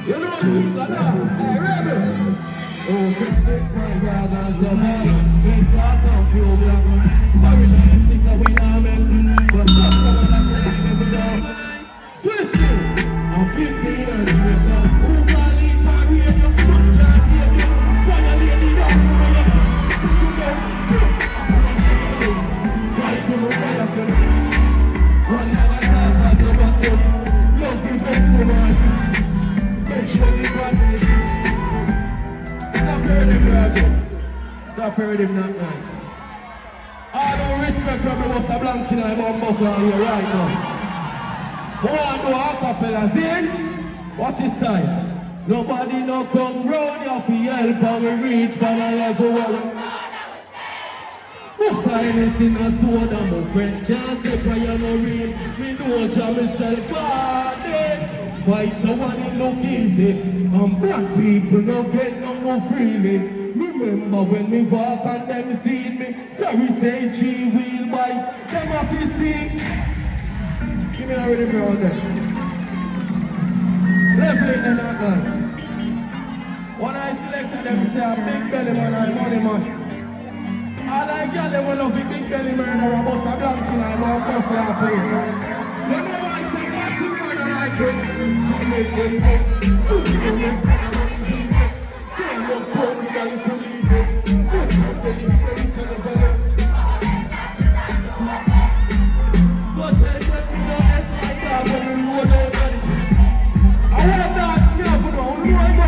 You know the things like that. Hey, rebel. Oh, this my God and so man. Big talk on fuel black. Sorry, man, things that we know, man. But some of that thing never down. Seriously, I'm 15 and straight up. Who can lead for radio? But can't save you. Violate the dog from your phone. So don't shoot. Right to the fire for me. One night I talk about the bastard. Love you, folks, the man. Make sure you got this. Stop hearing him, Roger. Stop hearing him, not nice. All the respect from the Wasta Blank in my buckle here right now. Who want to do a cappella, see? Watch his style. Nobody no come round you for help and we reach for a level where we... No silence in a soda, my friend can't say for you no real. Me know jam myself hard. Fight someone it look easy. And black people no get no freely. Remember when me walk and them see me. Sorry say G-wheel bike. Them have to see. Give me a rhythm around there. Left leg them not nice. When I selected them say a big belly man and money man. All I get them will love a big belly man or a bus a blank in a buckler place. You know I say what to me when I like it. I make them books. You make fun of what you do. They look cold with a little books. Good belly belly kind of a but tell them we don't have like that when we roll out on it. I want that me up for now. Who do I go?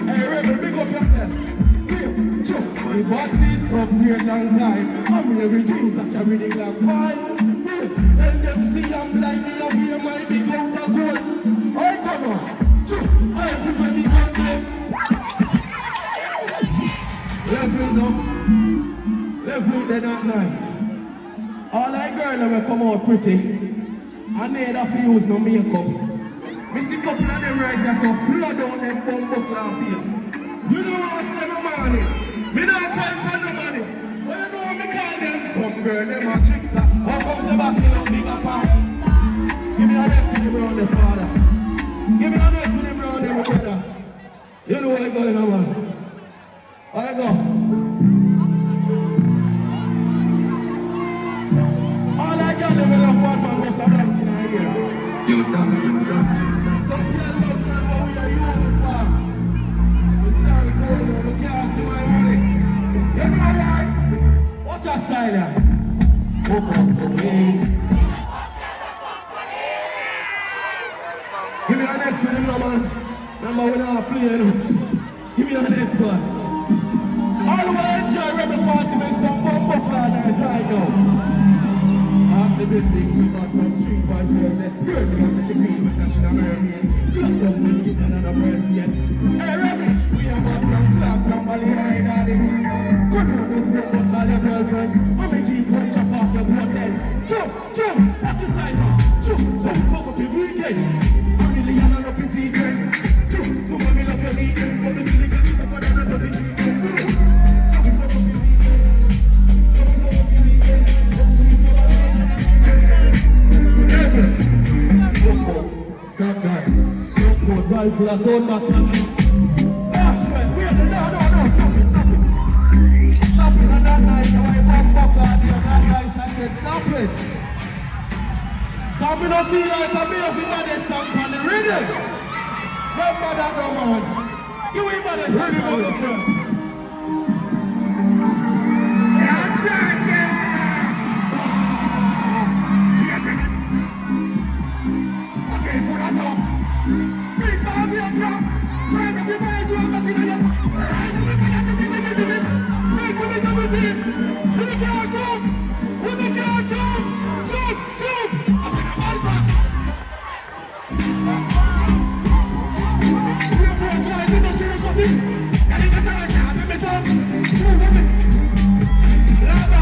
Hey, Rebel, big up yourself. Here, Chuck. We watch this up here long time. I'm every jeans I carry the Glock 5. Tell them see I'm blind, me up here my big out of gold. Oh, come on. Chuck, everybody got them. Leveling though, leveling they're not nice. All I girls will come out pretty. I need a few use no makeup. Me see couple of them right there so flood down them bum buckler face. You know what I'm them a money. Me not pay for no money. But you know what me call them? Some girl them a trickster. How comes the back in a bigger part? Give me a next with him round the father. Give me a next with him round the brother. You know what I'm going on, man. I go. All I got level of one man was a blank in a year. You stop. Some people love man what we are uniform. I'm sorry for you, but you can't see my money. You know what? Watch your style there. Fuck off the way. Give me the next one, no man. Remember we're not playing. Give me the next one. All the way enjoy Rebel Party make some buckler nice right now. Ask the big we got from Street Vibes Thursday. Girl, me got such a feel with that shit I'm Arabian. Good dog with it and the first yet. Hey Rebel, we have got some flags, somebody hide on it. Good one with you, but call your girlfriend. I'm a jeans from chop off your blood head. Jump, watch your style now. Jump, some fuck up your weekend. I'm really on up in G-friend. Jump, mommy love your weekend. But the really got it up on another thing. Stop that. Don't put rifle as old man. Dash, wait, no, stop it. Stop it, and that nice, I want buckler and that nice, I said, stop it. Stop it, don't feel like a bit of it on this song, on the rhythm. Remember that, no man. You ain't about this rhythm on this one. Lava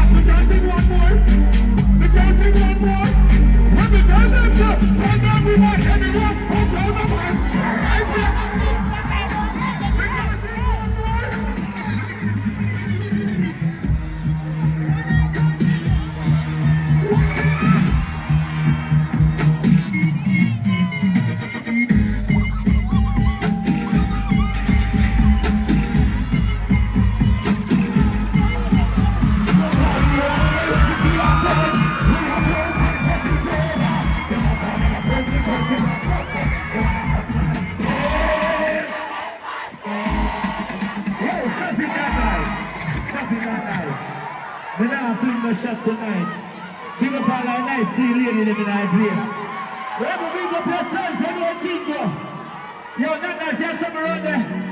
shot tonight. Big up all our nice clean lady in our place. Remember, big up yourself, you know what team go. Yo, not nice, you have something around there.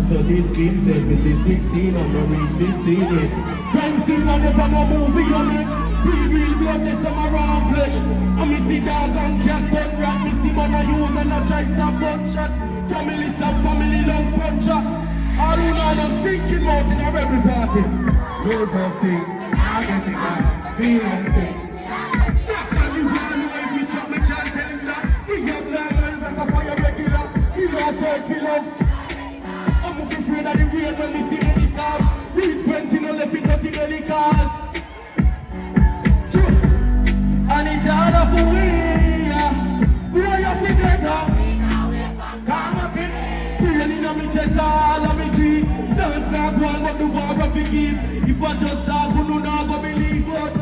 So this game said me say 16, I'm not read 15 yet. Crime scene and never no movie on it. Real blood, there's some around flesh. And me see dog and cat turn rat. Me see man a use and a try stop gunshot. Family stop, family lungs puncher. All who know no stinking mouth in a rebel party. Those have things, I get it now, feel anything. Not that you can't know if me shot, me can't tell him that. He have blind man like a fire regular. He no search for love. I'm afraid of the rain when me see many stars. Reach 20 no left it 30 belly cars. True. And it's harder for we, boy you feel better. Come up in. Pain in my chest all of me cheek. Dance like one but the bar fi keep. If I just talk who do not go believe God.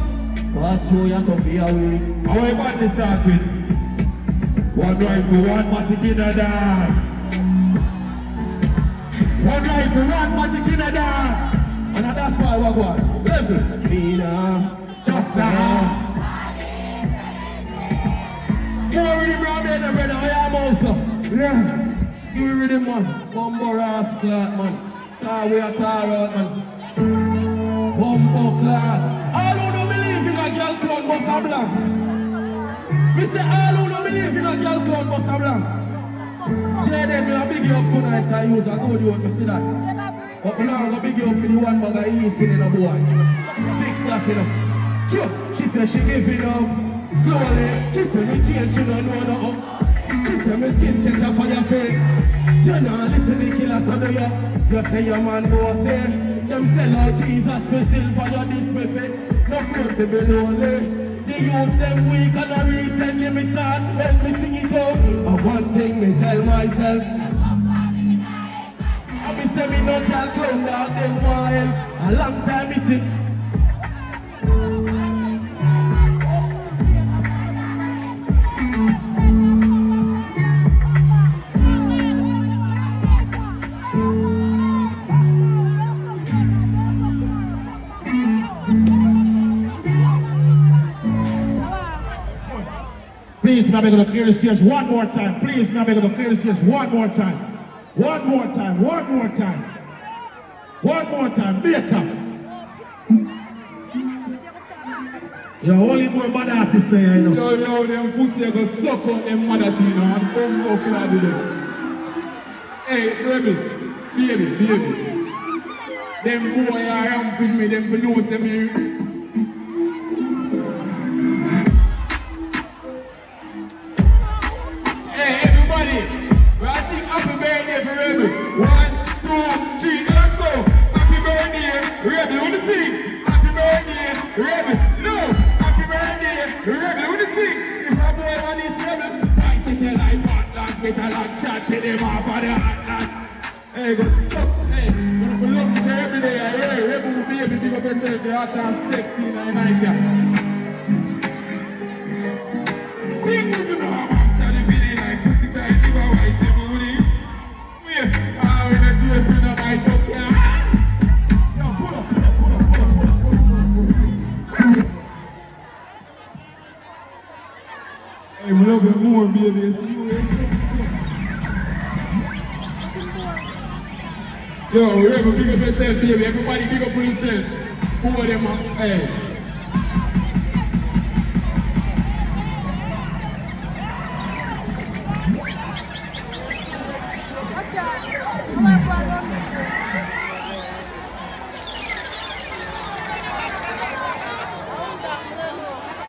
Pass through your Sophia way. How I want to start with? One drive for one matic in a dance. One night to run magic in a dance. And that's why we're going level. Me now, just now. More rhythm round there, the brother. I am also. Yeah. Give me rhythm, man. Bumbo ass clot, man. Tar we are tar out, man. Bumbo clot. All who don't believe in a girl clown bust a blank. Me say all who don't believe in a girl clown bust a blank. Jayden, me a big you up tonight, I use a good one, me see that. But me now I'm gonna big you up for the one bag I eating in a boy. Fix that, you know. Sure, she said she give it up. Slowly, she said me change, she don't know no. She said me skin catch a fire fake. You know, listen to killers under you. You say your man go say. Them sell out Jesus for silver, you disrespect. No front to be lonely. The youths them weak and I recently me start help me sing it out. And one thing me tell myself, I be say me no can clown dog them wild. A long time me see. Please, me, I'm going to clear the stage one more time. Please, me, I'm going to clear the stage one more time. One more time, one more time. One more time, Baker. You're only more mad artist there, you know. Yo, them pussy go suck on them mother thing, you know, and bumbo clad with them. Hey, Rebel, baby. Them boy are ramping me, them for no say me. Hey, everybody, we are sing happy birthday for Rebel. 1, 2, 3, let's go. Happy birthday, Rebel, wanna sing? Happy birthday, Rebel. No, happy birthday, Rebel, wanna sing? If a boy want this Rebel, I think you like hot land, make a lot chat to them off of the hot land. Hey, go suck, hey, gonna pull up for every day. Hey, Rebel will be able to big up yourself, you're hot and sexy in the night. Sing with me now. Hey, we love you more, baby. See you here. Yo, Rebel, big up yourself, baby. Everybody big up for yourself. Who are them up? Hey. Come on, brother.